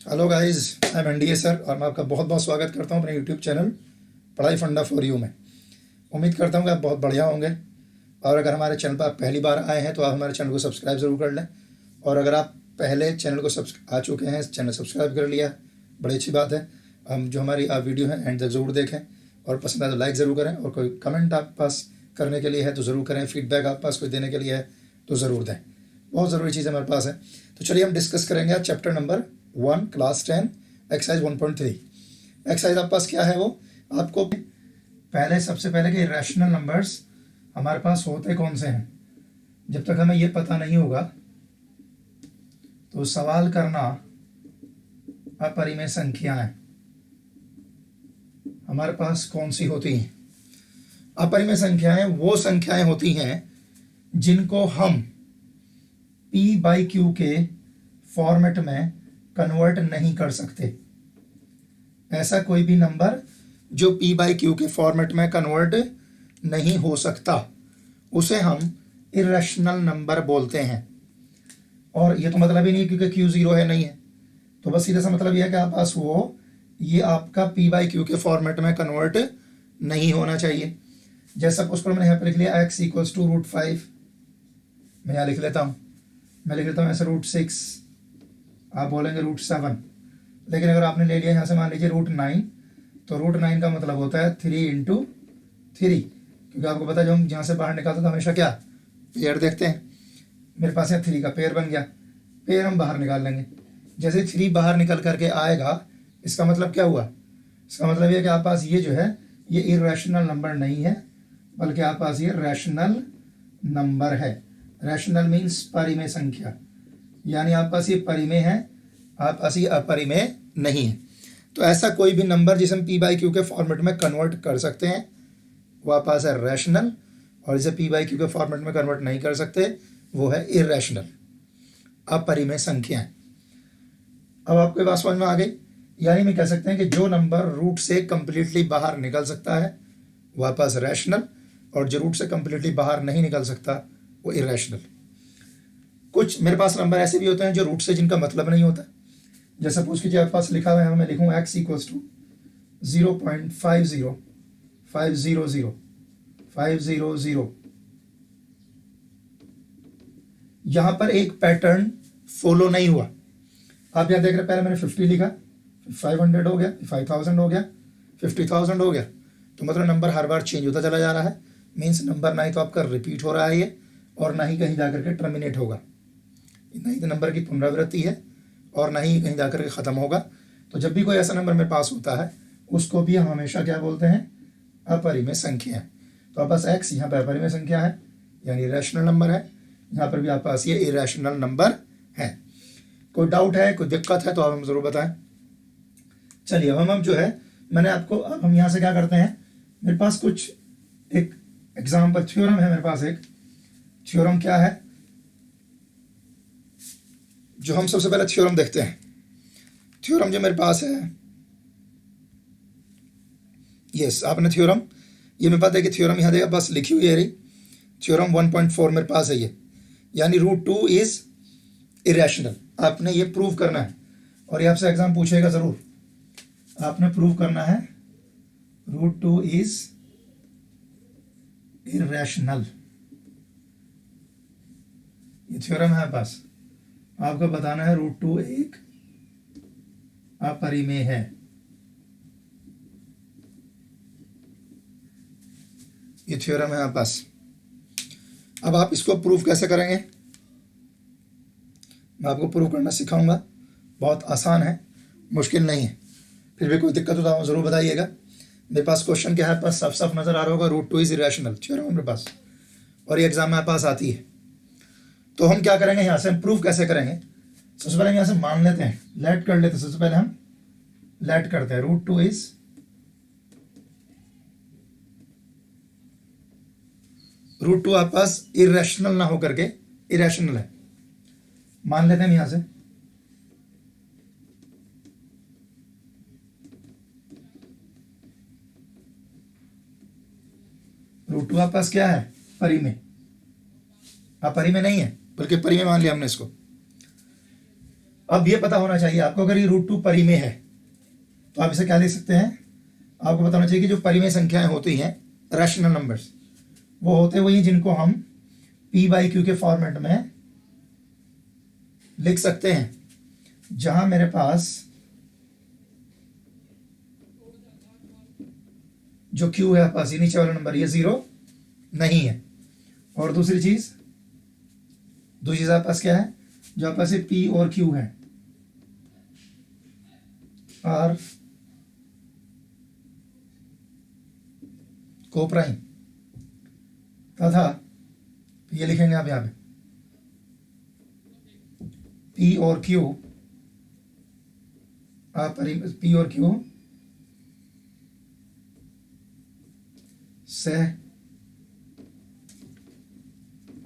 Hello guys, I am NDA sir और मैं आपका बहुत बहुत स्वागत करता हूं अपने यूट्यूब चैनल पढ़ाई फंडा फॉर यू में। उम्मीद करता हूं कि आप बहुत बढ़िया होंगे और अगर हमारे चैनल पर आप पहली बार आए हैं तो आप हमारे चैनल को सब्सक्राइब ज़रूर कर लें। और अगर आप पहले चैनल को आ चुके हैं, चैनल सब्सक्राइब कर लिया, बड़ी अच्छी बात है। हम जो हमारी वीडियो है एंड तक ज़रूर देखें और पसंद आए तो लाइक ज़रूर करें और कोई कमेंट आप पास करने के लिए है तो ज़रूर करें, फीडबैक आप पास कोई देने के लिए है तो ज़रूर दें। बहुत ज़रूरी चीज़ हमारे पास है। तो चलिए हम डिस्कस करेंगे आज chapter number 1 class 10 exercise 1.3। Exercise आपके पास क्या है, वो आपको पहले सबसे पहले कि रैशनल नंबर्स हमारे पास होते कौन से हैं। जब तक हमें ये पता नहीं होगा तो सवाल करना अपरिमेय संख्याएं हमारे पास कौन सी होती हैं। अपरिमेय संख्याएं वो संख्याएं होती हैं जिनको हम p/q के फॉर्मेट में कन्वर्ट नहीं कर सकते। ऐसा कोई भी नंबर जो p/q के फॉर्मेट में कन्वर्ट नहीं हो सकता उसे हम इरेशनल नंबर बोलते हैं। और ये तो मतलब ही नहीं क्योंकि q 0 है, नहीं है, तो बस सीधा सा मतलब यह है कि आप पास वो ये आपका p/q के फॉर्मेट में कन्वर्ट नहीं होना चाहिए। जैसा उस पर मैंने यहाँ पर लिख लिया x = √5, मैं यहाँ लिख लेता हूँ, मैं लिख लेता हूँ ऐसे √6, आप बोलेंगे √7, लेकिन अगर आपने ले लिया यहाँ से मान लीजिए √9, तो √9 का मतलब होता है 3 × 3, क्योंकि आपको पता है जब हम यहाँ से बाहर निकालते तो हमेशा क्या पेयर देखते हैं। मेरे पास यहाँ 3 का पेयर बन गया, पेयर हम बाहर निकाल लेंगे। जैसे 3 बाहर निकल करके आएगा, इसका मतलब क्या हुआ, इसका मतलब ये कि आप पास ये जो है ये इरेशनल नंबर नहीं है, बल्कि आप पास ये रैशनल नंबर है। रैशनल मीन्स परिमेय संख्या, यानी आप पास ये परिमेय है, आप पास ये अपरिमेय नहीं है। तो ऐसा कोई भी नंबर जिसे हम p/q के फॉर्मेट में कन्वर्ट कर सकते हैं वो आप पास है रैशनल, और जिसे p/q के फॉर्मेट में कन्वर्ट नहीं कर सकते वो है इरेशनल, अपरिमेय संख्याएं। अब आपको ये बात समझ में आ गई, यानी मैं कह सकते हैं कि जो नंबर रूट से कंप्लीटली बाहर निकल सकता है वो आप पास रैशनल, और जो रूट से कंप्लीटली बाहर नहीं निकल सकता वो इरेशनल। कुछ मेरे पास नंबर ऐसे भी होते हैं जो रूट से जिनका मतलब नहीं होता। जैसे सपोज कीजिए आपके पास लिखा हुआ है, मैं लिखूँ x = 0.50500 यहाँ पर एक पैटर्न फॉलो नहीं हुआ। आप यहाँ देख रहे, पहले मैंने 50 लिखा, 500 हो गया, 5000 हो गया, 50,000 हो गया, तो मतलब नंबर हर बार चेंज होता चला जा रहा है। मीन्स नंबर ना ही तो आपका रिपीट हो रहा है ये, और ना ही कहीं जाकर के टर्मिनेट होगा, ना ही तो नंबर की पुनरावृत्ति है और ना ही कहीं जाकर के ख़त्म होगा। तो जब भी कोई ऐसा नंबर मेरे पास होता है उसको भी हम हमेशा क्या बोलते हैं, अपरिमेय संख्या है। तो आप पास x यहाँ पर अपरिमेय संख्या है, यानी रैशनल नंबर है, यहाँ पर भी आप पास ये इरेशनल नंबर है। कोई डाउट है, कोई दिक्कत है तो आप हम ज़रूर बताएं। चलिए अब हम जो है मैंने आपको, अब हम यहाँ से क्या करते हैं, मेरे पास कुछ एक एग्जाम्पल थ्योरम है, मेरे पास एक थ्योरम क्या है जो हम सबसे पहले थ्योरम देखते हैं। थ्योरम जो मेरे पास है, यस आपने थ्योरम, ये मेरे पास देखिए थ्योरम यहाँ देखा बस लिखी हुई है रही, थ्योरम 1.4 मेरे पास है ये, यानी √2 इज इरेशनल। आपने ये प्रूव करना है और ये आपसे एग्जाम पूछेगा ज़रूर, आपने प्रूव करना है √2 इज इरेशनल। ये थ्योरम है पास, आपको बताना है √2 एक अपरिमेय है। ये थ्योरम है आपके पास। अब आप इसको प्रूव कैसे करेंगे, मैं आपको प्रूव करना सिखाऊंगा, बहुत आसान है, मुश्किल नहीं है। फिर भी कोई दिक्कत हो तो आप ज़रूर बताइएगा। मेरे पास क्वेश्चन क्या है, पास साफ साफ नज़र आ रहा होगा, √2 इज इरेशनल थ्योरम मेरे पास, और ये एग्जाम मेरे पास आती है। तो हम क्या करेंगे, यहाँ से हम प्रूव कैसे करेंगे, सबसे पहले यहाँ से मान लेते हैं, लेट कर लेते हैं। सबसे पहले हम लेट करते हैं √2 इज √2 आपके पास इरेशनल ना होकर के इरेशनल है, मान लेते हैं हम यहाँ से। √2 आपके पास क्या है, परिमेय, अपरिमेय नहीं है बल्कि परिमेय मान लिया हमने इसको। अब ये पता होना चाहिए आपको, अगर ये रूट 2 परिमेय है तो आप इसे क्या लिख सकते हैं, आपको पता होना चाहिए कि जो परिमेय संख्याएं होती हैं रैशनल नंबर्स, वो होते वही जिनको हम पी बाई क्यू के फॉर्मेट में लिख सकते हैं, जहां मेरे पास जो क्यू है पास, ये नीचे वाला नंबर ये 0 नहीं है। और दूसरी चीज आपके पास क्या है, जो आपके पास पी और क्यू है आर को प्राइम, तथा ये लिखेंगे आप यहां पे पी और क्यू पी और क्यू सह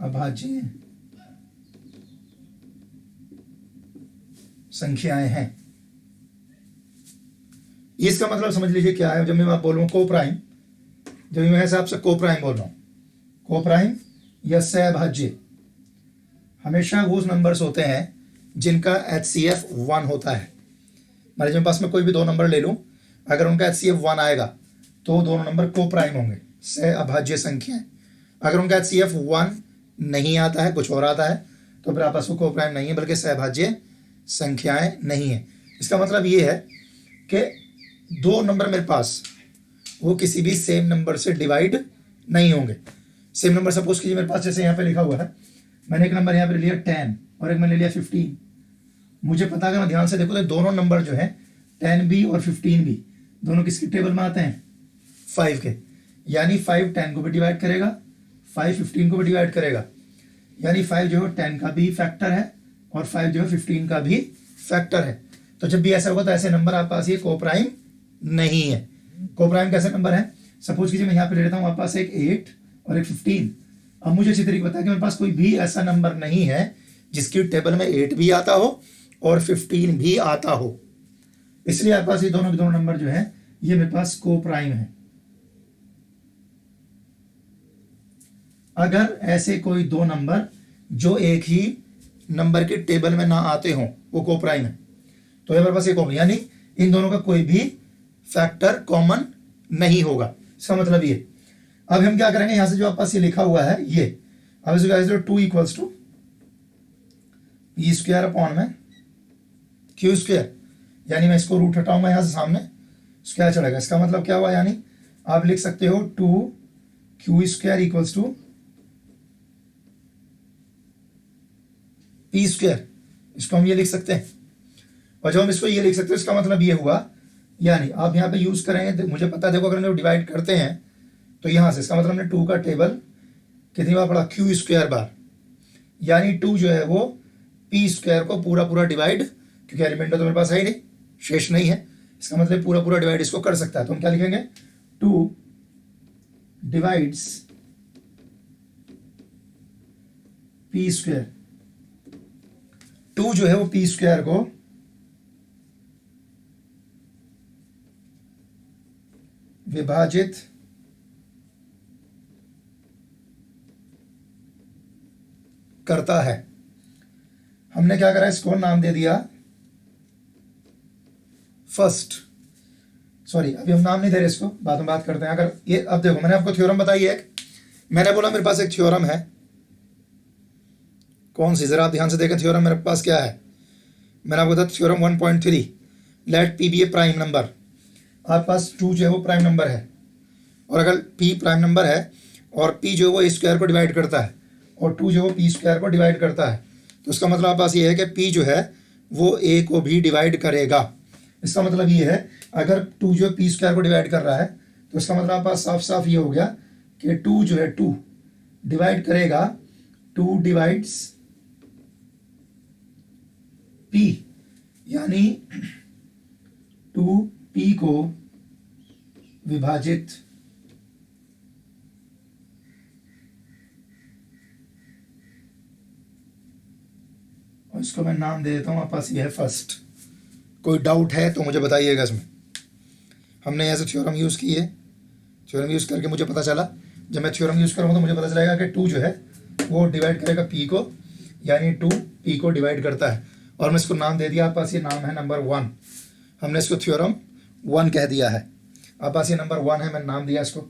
अभाज्य संख्याएं हैं। इसका मतलब समझ लीजिए क्या है, जब मैं बोलूं को प्राइम, जब मैं ऐसे आपसे को प्राइम बोल रहा हूं, को प्राइम या सहभाज्य हमेशा वो नंबर्स होते हैं जिनका HCF 1 होता है। मान लीजिए पास में कोई भी दो नंबर ले लूं, अगर उनका HCF 1 आएगा तो दोनों नंबर को प्राइम होंगे, सहअभाज्य संख्याएं। अगर उनका HCF 1 नहीं आता है, कुछ और आता है, तो फिर आपस में को प्राइम नहीं है बल्कि सहअभाज्य संख्याएं नहीं है। इसका मतलब ये है कि दो नंबर मेरे पास वो किसी भी सेम नंबर से डिवाइड नहीं होंगे। सेम नंबर सपोज कीजिए मेरे पास, जैसे यहाँ पे लिखा हुआ है, मैंने एक नंबर यहाँ पे लिया 10 और एक मैंने लिया 15। मुझे पता, अगर मैं ध्यान से देखूँ तो दोनों नंबर जो है 10 भी और 15 भी दोनों किसकी टेबल में आते हैं, 5 के। यानी 5 10 को भी डिवाइड करेगा, 5 15 को भी डिवाइड करेगा, यानी 5 जो है 10 का भी फैक्टर है और 5 जो है 15 का भी फैक्टर है। तो जब भी ऐसा होगा तो ऐसे नंबर आपके पास ये को प्राइम नहीं है। को प्राइम कैसे नंबर है, सपोज कीजिए मैं यहाँ पे ले लेता हूँ आपके पास एक 8 और एक 15। अब मुझे अच्छी तरीके पता है कि मेरे पास कोई भी ऐसा नंबर नहीं है जिसकी टेबल में 8 भी आता हो और 15 भी आता हो, इसलिए आपके पास ये दोनों के दोनों नंबर जो है ये मेरे पास को प्राइम है। अगर ऐसे कोई दो नंबर जो एक ही नंबर के टेबल में ना आते हों वो को प्राइम है, तो ये मेरे पास एक कॉमन, यानी इन दोनों का कोई भी फैक्टर कॉमन नहीं होगा। इसका मतलब ये, अब हम क्या करेंगे, यहां से जो आपके पास ये लिखा हुआ है ये, अब इसको 2 equals to e square upon में क्यू स्क्वायर, यानी मैं इसको रूट हटाऊंगा यहां से, सामने स्क्वायर चढ़ेगा। इसका मतलब क्या हुआ, यानी आप लिख सकते हो 2 q square equals to p square, इसको हम ये लिख सकते हैं। और जब हम इसको ये लिख सकते हैं इसका मतलब ये हुआ, यानी आप यहाँ पे यूज करेंगे, मुझे पता है, देखो अगर हम डिवाइड करते हैं तो यहाँ से, इसका मतलब हमने 2 का टेबल कितनी बार पढ़ा, क्यू स्क्वायर बार, यानी 2 जो है वो पी स्क्वायर को पूरा पूरा डिवाइड, क्योंकि रिमाइंडर तो मेरे पास है ही नहीं, शेष नहीं है, इसका मतलब पूरा पूरा डिवाइड इसको कर सकता है। तो हम क्या लिखेंगे, 2 डिवाइड्स पी स्क्वायर, 2 जो है वो पी स्क्वायर को विभाजित करता है। हमने क्या करा, इसको नाम दे दिया फर्स्ट, सॉरी अभी हम नाम नहीं दे रहे इसको, बाद में बात करते हैं। अगर ये, अब देखो मैंने आपको थ्योरम बताई है, मैंने बोला मेरे पास एक थ्योरम है, कौन सी, जरा आप ध्यान से देखें थ्योरम मेरे पास क्या है। मैंने आपको बताया थ्योरम 1.3, लेट पी बी ए प्राइम नंबर। आपके पास 2 जो है वो प्राइम नंबर है, और अगर p प्राइम नंबर है और p जो है वो a स्क्वायर को डिवाइड करता है और 2 जो है वो p स्क्वायर को डिवाइड करता है, तो इसका मतलब आपके पास ये है कि p जो है वो a को भी डिवाइड करेगा। इसका मतलब ये है, अगर 2 जो है p स्क्वायर को डिवाइड कर रहा है तो इसका मतलब आपके पास साफ साफ ये हो गया कि 2 जो है 2 डिवाइड करेगा, 2 डिवाइड्स p, यानी 2p को विभाजित और इसको मैं नाम दे देता हूं, आपके पास ये है फर्स्ट। कोई डाउट है तो मुझे बताइएगा इसमें। हमने ऐसे थ्योरम यूज़ की है, थ्योरम यूज़ करके मुझे पता चला, जब मैं थ्योरम यूज़ करूँगा तो मुझे पता चलेगा कि 2 जो है वो डिवाइड करेगा p को, यानी 2 p को डिवाइड करता है। और मैं इसको नाम दे दिया, आपके पास ये नाम है नंबर 1। हमने इसको थ्योरम 1 कह दिया है, आपके पास ये नंबर 1 है, मैंने नाम दिया इसको।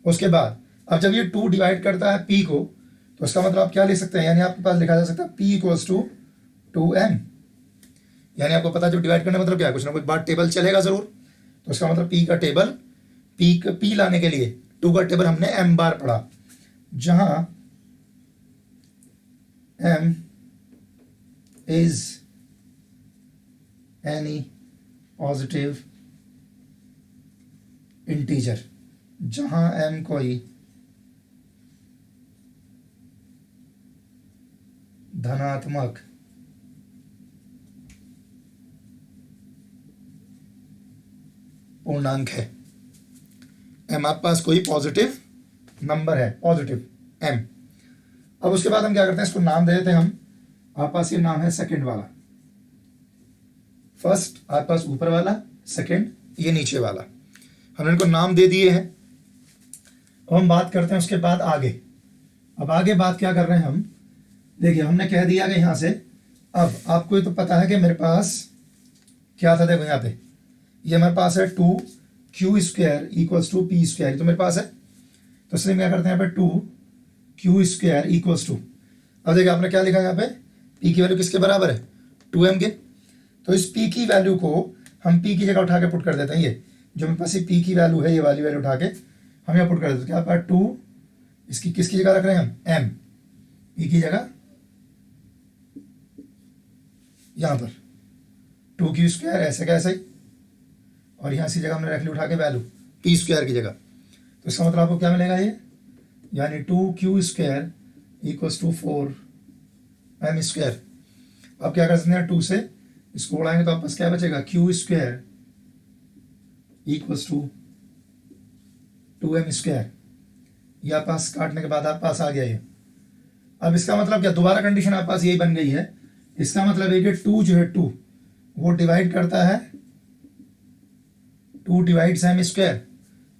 उसके बाद अब जब ये 2 डिवाइड करता है P को, तो इसका मतलब आप क्या लिख सकते हैं, यानी आपके पास लिखा जा सकता है P इक्वल्स टू 2m। यानी आपको पता है जो डिवाइड करने का मतलब क्या है, कुछ ना कुछ बात टेबल चलेगा जरूर। तो इसका मतलब P का टेबल, P लाने के लिए 2 का टेबल हमने m बार पढ़ा, जहां m is any positive integer, जहां m कोई धनात्मक पूर्णांक है। m आपके पास कोई पॉजिटिव नंबर है, पॉजिटिव m। अब उसके बाद हम क्या करते हैं, इसको नाम दे देते हैं हम। आपके पास ये नाम है सेकंड वाला, फर्स्ट आपके पास ऊपर वाला, सेकंड ये नीचे वाला, हमने इनको नाम दे दिए हैं। अब हम बात करते हैं उसके बाद आगे। अब आगे बात क्या कर रहे हैं हम, देखिए हमने कह दिया कि यहाँ से, अब आपको ये तो पता है कि मेरे पास क्या था, देखो यहाँ पे ये मेरे पास है 2q² इक्वल्स टू p², तो मेरे पास है। तो इसलिए क्या करते हैं यहाँ पे 2q² इक्वल्स टू, अब देखिए आपने क्या लिखा यहाँ पे, p की वैल्यू किसके बराबर है, 2m के। तो इस p की वैल्यू को हम p की जगह उठा के पुट कर देते हैं, ये जो मेरे पास p की वैल्यू है, ये वाली वैल्यू उठा के हम यहाँ पुट कर देते हैं। क्या पास 2, इसकी किसकी जगह रख रहे हैं हम, m, p की जगह यहाँ पर 2q² ऐसे का ऐसे ही, और यहाँ सी जगह हमने रख ली उठा के वैल्यू p² की जगह। तो इसका मतलब आपको क्या मिलेगा ये, यानी 2q² इक्वल्स टू 4m²। अब क्या कर सकते हैं, 2 से इसको उड़ाएंगे तो आपस क्या बचेगा, q² इक्वल्स टू 2m²। ये आप पास काटने के बाद आप पास आ गया ये। अब इसका मतलब क्या, दोबारा कंडीशन आप पास यही बन गई है। इसका मतलब है कि 2 जो है 2 वो डिवाइड करता है, 2 डिवाइड्स m²।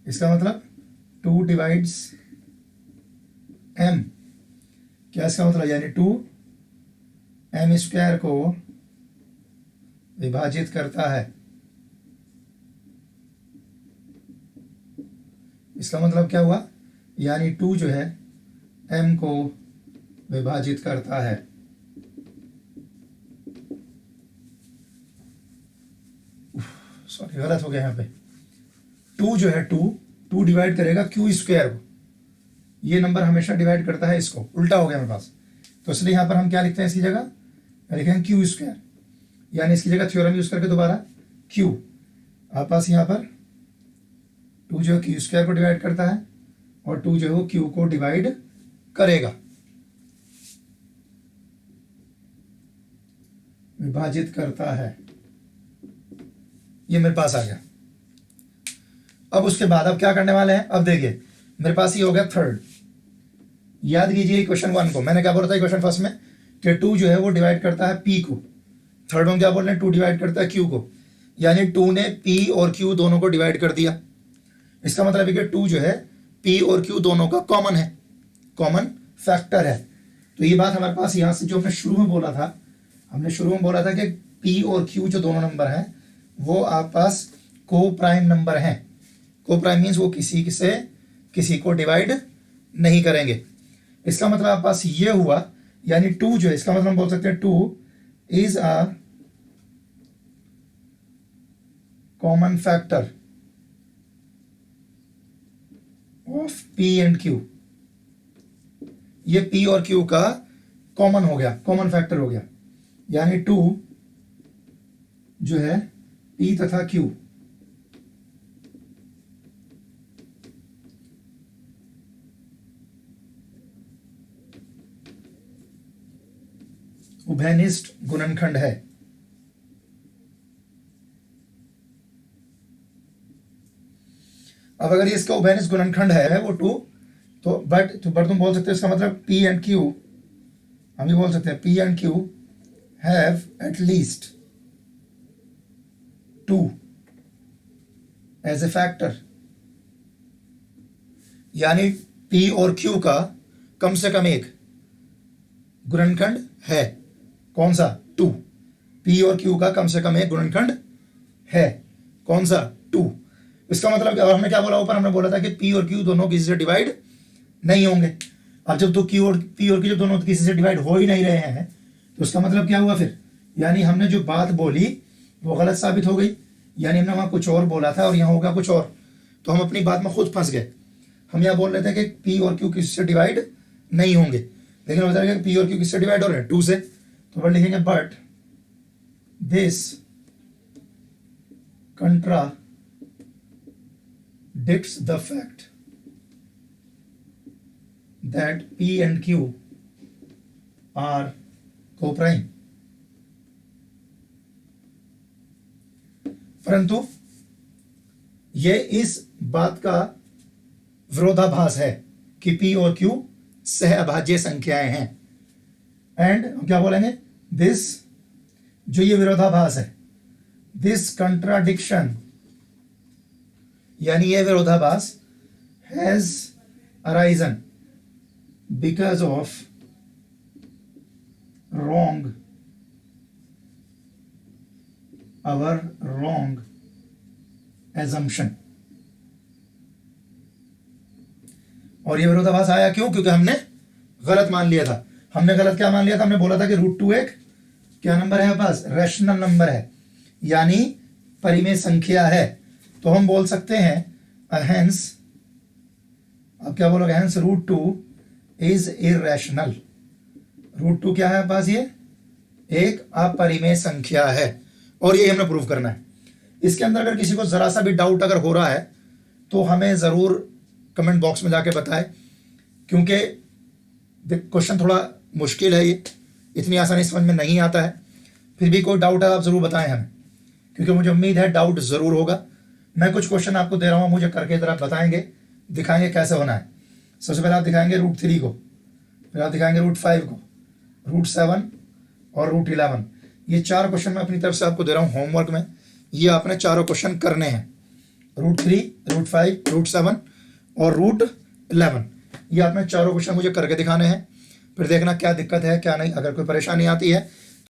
इसका मतलब 2 डिवाइड्स m, क्या इसका मतलब, यानी 2m² को विभाजित करता है। इसका मतलब क्या हुआ, यानी 2 जो है m को विभाजित करता है। सॉरी गलत हो गया यहाँ पे, 2 जो है 2 डिवाइड करेगा q² को, ये नंबर हमेशा डिवाइड करता है इसको, उल्टा हो गया मेरे पास। तो इसलिए यहाँ पर हम क्या लिखते हैं, इसकी जगह लिखेंगे q², यानी इसकी जगह थ्योरम यूज करके दोबारा q। आप पास यहाँ पर 2 जो है q² को डिवाइड करता है, और 2 जो है वो q को डिवाइड करेगा, विभाजित करता है। ये मेरे पास आ गया। अब उसके बाद अब क्या करने वाले हैं, अब देखिए मेरे पास ये हो गया थर्ड। याद कीजिए क्वेश्चन 1 को, मैंने क्या बोला था क्वेश्चन फर्स्ट में कि 2 जो है वो डिवाइड करता है p को, थर्ड में क्या बोल रहे हैं, 2 डिवाइड करता है q को, यानी 2 ने p और q दोनों को डिवाइड कर दिया। इसका मतलब है कि 2 जो है p और q दोनों का कॉमन है, कॉमन फैक्टर है। तो ये बात हमारे पास यहाँ से जो हमने शुरू में बोला था, हमने शुरू में बोला था कि p और q जो दोनों नंबर हैं वो आप पास को प्राइम नंबर हैं। को प्राइम मीन्स वो किसी को डिवाइड नहीं करेंगे। इसका मतलब आप पास ये हुआ, यानी 2 जो है, इसका मतलब हम बोल सकते हैं 2 is a common factor of p and q। ये p और q का कॉमन हो गया, कॉमन फैक्टर हो गया, यानी 2 जो है p तथा q उभयनिष्ठ गुणनखंड है। अब अगर ये इसका उभयनिष्ठ गुणनखंड है वो 2, तो बट तुम बोल सकते हो इसका मतलब p एंड q, हम ये बोल सकते हैं p and q have at least 2 as a factor, यानी p और q का कम से कम एक गुणनखंड है। कौन सा, 2। P और Q का कम से कम एक गुणनखंड है। कौन सा? 2। इसका मतलब और हमने क्या बोला ऊपर? हमने बोला था कि P और Q दोनों किसी से डिवाइड नहीं होंगे। अब जब तो P और Q जब दोनों किसी से डिवाइड हो ही नहीं रहे हैं तो उसका मतलब क्या हुआ फिर? यानी हमने जो बात बोली वो गलत साबित हो गई। यानी हमने वहां कुछ और बोला था और यहाँ होगा कुछ और, तो हम अपनी बात में खुद फंस गए। हम यहाँ बोल रहे थे कि P और Q किसी से डिवाइड नहीं होंगे, लेकिन बता रहे P और Q किससे डिवाइड हो रहे हैं? 2 से। तो फिर लिखेंगे but this contradicts the fact that P and Q are co-prime। परंतु ये इस बात का विरोधाभास है कि P और Q सहअभाज्य संख्याएं हैं। एंड क्या बोलेंगे? दिस, जो ये विरोधाभास है, दिस कंट्राडिक्शन, यानी ये विरोधाभास has arisen because of wrong our wrong assumption। और ये विरोधाभास आया क्यों? क्योंकि हमने गलत मान लिया था। हमने गलत क्या मान लिया था? हमने बोला था कि √2 एक क्या नंबर है पास? रैशनल नंबर है, यानी परिमेय संख्या है। तो हम बोल सकते हैं हेंस, अब क्या बोलोगे? Hence √2 is irrational. √2 क्या है पास? ये एक अपरिमेय संख्या है और ये हमने प्रूव करना है। इसके अंदर अगर किसी को जरा सा भी डाउट अगर हो रहा है तो हमें ज़रूर कमेंट बॉक्स में जाके बताएं, क्योंकि क्वेश्चन थोड़ा मुश्किल है, ये इतनी आसानी समझ में नहीं आता है। फिर भी कोई डाउट है आप ज़रूर बताएं हमें, क्योंकि मुझे उम्मीद है डाउट ज़रूर होगा। मैं कुछ क्वेश्चन आपको दे रहा हूँ, मुझे करके इधर आप बताएंगे, दिखाएंगे कैसे होना है। सबसे पहले आप दिखाएंगे √3 को, फिर आप दिखाएंगे √5 को, √7 और √11। ये 4 क्वेश्चन मैं अपनी तरफ से आपको दे रहा हूँ होमवर्क में। ये आपने चारों क्वेश्चन करने हैं, √3, √5, √7 और √11। ये आपने चारों क्वेश्चन मुझे करके दिखाने हैं, फिर देखना क्या दिक्कत है क्या नहीं। अगर कोई परेशानी आती है